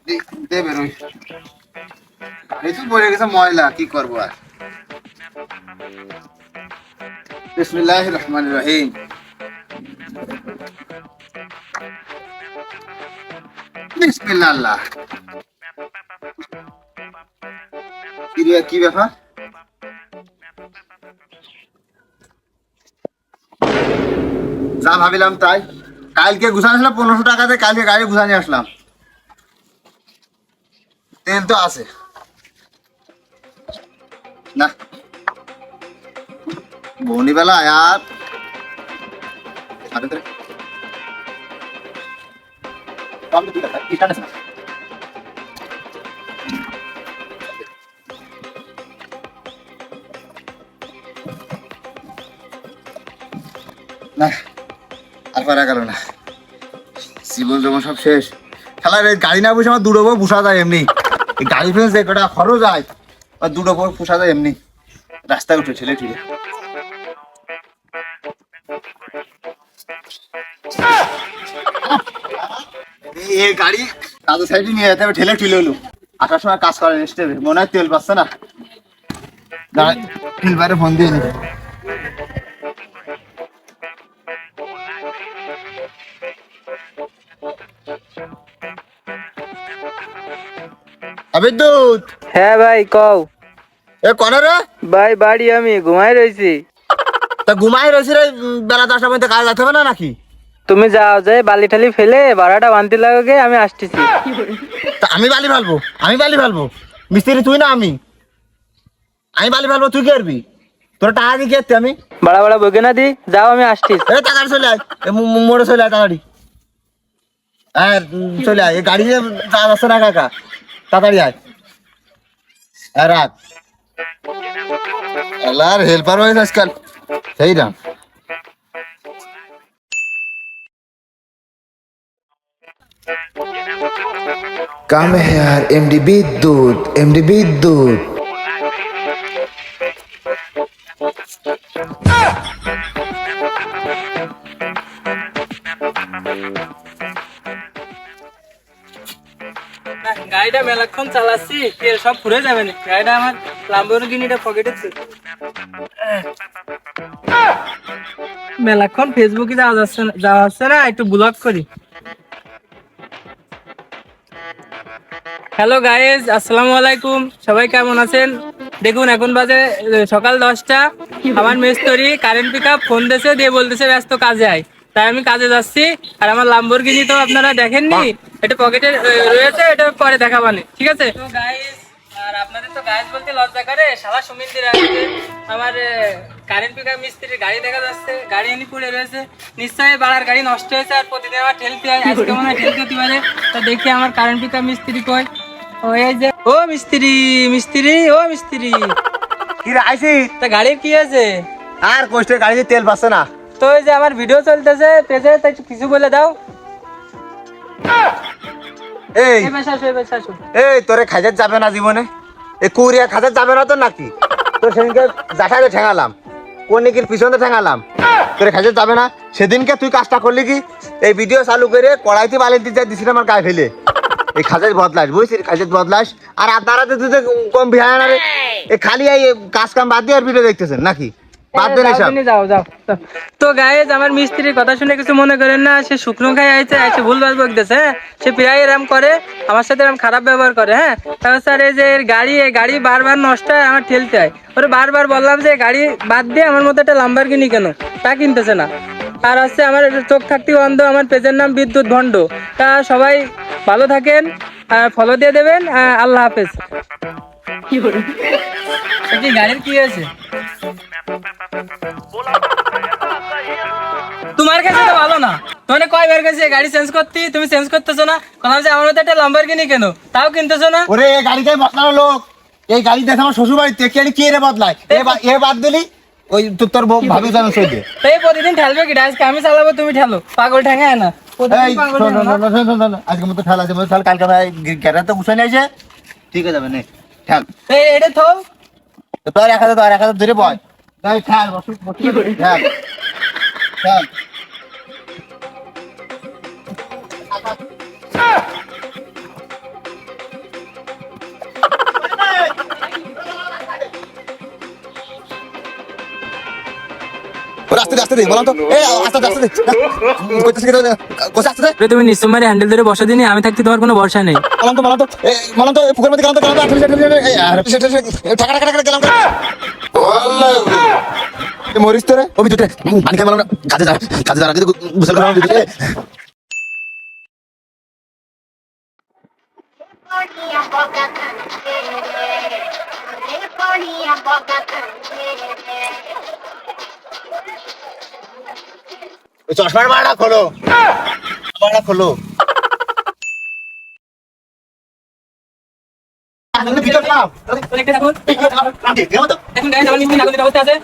দে বেরোই। গাড়ি তো পড়ে গেছে ময়লা, কি করবো আর। বিসমিল্লাহির রহমানির রহিম। বিসমিল্লাহ। কি ব্যাপার? যা ভাবিলাম তাই। কালকে গুছানো আসলাম 1500 টাকাতে, কালকে গাড়ি গুছানি আসলাম। তেল তো আছে না বনিবেলা আর না, আর পারা গেল না। জীবন জমা সব শেষ। খেলার গাড়ি না বসে আমার দুটো বউ পোষা যায় এমনি। এই গাড়ি ফেন্স যে কটা খরচ যায় আর দুটো বউ পোষা যায় এমনি। রাস্তায় উঠে ঠেলে ঠেলে এই গাড়ি কাজের সাইডে নিয়ে যেতে হবে, ঠেলে ঠেলে হলো। আসার সময় কাজ করে স্টেপে মনে হয় তেল পাচ্ছে না। ফিলবারে ফোন দিয়ে নি। আবিদ্যুৎ। হ্যাঁ ভাই কও। এ কনে রে? ভাই বাড়ি আমি ঘুমাই রইছি। তা ঘুমাই রয়েছি রে, বেলা 10টার মধ্যে কাজ যেতে হবে না নাকি? তুমি যাও, যে বালি ঠালি ফেলে ভাড়াটা বানতে লাগে, আমি আসতেছি। তা আমি বালি ফেলবো? আমি বালি ফেলবো? মিস্ত্রি তুই না আমি? আমি বালি ফেলবো, তুই কি করবি? তোর টাকা দিয়ে কি করতে আমি? বাড়া বাড়া বকে না দি, যাও আমি আসতেছি। এ তাড়াতাড়ি চলে আয়, মোড়ে চলে আয় তাড়াতাড়ি। হ্যাঁ চলে আয়, এই গাড়ি নিয়ে যাওয়া যাচ্ছে না কাকা, তাড়াতাড়ি আয়। হ্যাঁ রাখ। আল্লাহর হেল্পার হয়েছে আজকাল, সেই না। काम है यार एमडी विद्युत গাড়িটা মেলাক্ষণ চালাচ্ছি, তেল সব ফুরে যাবে না। গাড়িটা আমার ল্যাম্বরগিনিটা পকেটে ছিল। মেলাক্ষণ ফেসবুকে যাওয়া যাচ্ছে না, একটু ব্লগ করি। হ্যালো গাইজ, আসসালামু আলাইকুম। সবাই কেমন আছেন? দেখুন এখন বাজে সকাল 10টা। আমার মিস্ত্রি কারেন্ট পিকআপ ফোন দিয়েছে, দিয়ে বলতেছে ব্যস্ত কাজে আয়। তাই আমি কাজে যাচ্ছি। আর আমার ল্যাম্বরগিনি তো আপনারা দেখেননি, এটা পকেটে রয়েছে, এটা পরে দেখাবানে, ঠিক আছে? তো গাইজ, আর আপনাদের তো গাইজ বলতে লজ্জা করে, শালা সুমিন্দির আছে। আমার কারেন্ট পিকআপ মিস্ত্রির গাড়ি দেখা যাচ্ছে, গাড়ি এনে পড়ে রয়েছে। নিশ্চয়ই বাড়ার গাড়ি নষ্ট হয়েছে, আর প্রতিদিন আমার ঠেলতে হয়, আজকে মনে হয় ঠেলতে পারে। তো দেখি আমার কারেন্ট পিকআপ মিস্ত্রি কই। ও এই যে, ও মিস্ত্রি, ও মিস্ত্রি। কি রে আইসি? তা গাড়ির কি আছে? আর কষ্টের গাড়িতে তেল পাচ্ছে না। তো এই যে আমার ভিডিও চলতেছে পেজে, তাই একটু কিছু বলে দাও। এই এই বেশ আসো, এই বেশ আসো। এই তোরে খাজার যাবে না জীবনে? এ কুরিয়া খাজার যাবে না তো নাকি? তোর সেদিনকে জাঠাইতে ঠেঙালাম, কোন নিকির পিছনে ঠেঙালাম, তোরে খাজার যাবে না? সেদিনকে তুই কাজটা করলি কি? এই ভিডিও চালু করে কড়াইতে বালি দিতে দিছিল আমার গায়ে ফেলে। এই খাজার বদলাস, বুঝছিস? খাজার বদলাস। আর আপনারা তো তুই কম বিহায় না রে। এই খালি এই কাজ কাম বাদ দিয়ে আর ভিডিও দেখতেছেন নাকি? বাদ দেন এসব। যাও যাও। তো গাইজ, আমার মিস্ত্রির কথা শুনে কিছু মনে করেন না। সে শুকনো খাই আইছে, এসে ভুলভাল বকতেছে। হ্যাঁ, সে প্রায় এরম করে, আমার সাথে এরম খারাপ ব্যবহার করে। হ্যাঁ, তারপর স্যার এই যে এই গাড়ি বারবার নষ্ট হয়, আমার ঠেলতে হয়। ওরে বারবার বললাম যে গাড়ি বাদ দিয়ে আমার মতো একটা লাম্বরগিনি কেন, তা কিনতেছে না। আর হচ্ছে আমার চোখ থাকতে অন্ধ। আমার পেজের নাম বিদ্যুৎ ভণ্ড। তা সবাই ভালো থাকেন, আর ফলো দিয়ে দেবেন। আল্লাহ হাফেজ। কি গাড়ির কি আছে? তোমার কাছে তো ভালো না। তোমাকে কয়বার গেছে গাড়ি চেঞ্জ করতে, তুমি চেঞ্জ করতেছো না। বললাম যে আমার মতো একটা লাম্বরগিনি কেন, তাও কিনতেছো না। ওরে এই গাড়িটাই বদলানো লোক, এই গাড়ি দেখে আমার শ্বশুর বাড়িতে কে রে বদলায়? এ বাদ দিলি ওই তোর ভাবি জানো সইতে। এই প্রতিদিন ঠেলবে কি? আজকে আমি চালাবো, তুমি ঠেলো। পাগল ঠেঙায় না। এই আজকে মতো ঠেল, আছে মতো ঠেল, কালকে গ্যারেজ তো গুছাই নিয়েছে, ঠিক আছে যাবে নে ঠেল। এই এটা থো। তোর 1000 ধরে বয়, তাই ঠেল ঠেল ঠেল। ওরে আস্তে দে বললাম তো এই আস্তে দে কইতেছিস কি কোসা আস্তে দে রে, তুমি নিঃসম্মারে হ্যান্ডেল ধরে বসা দিনি, আমি থাকতে তোমার কোনো ভরসা নেই। বললাম তো পুকুরের মধ্যে গেলাম তো টাকা গেলাম মরিস তো রে ও বিদ্যুৎ পানি খাই বললাম না কাজে যা আগে গোসল করা বিদ্যুৎ চশমার মারা খোলো দেখুন, guys, আমার নিশ্চয়ই নাগরিক অবস্থা আছে।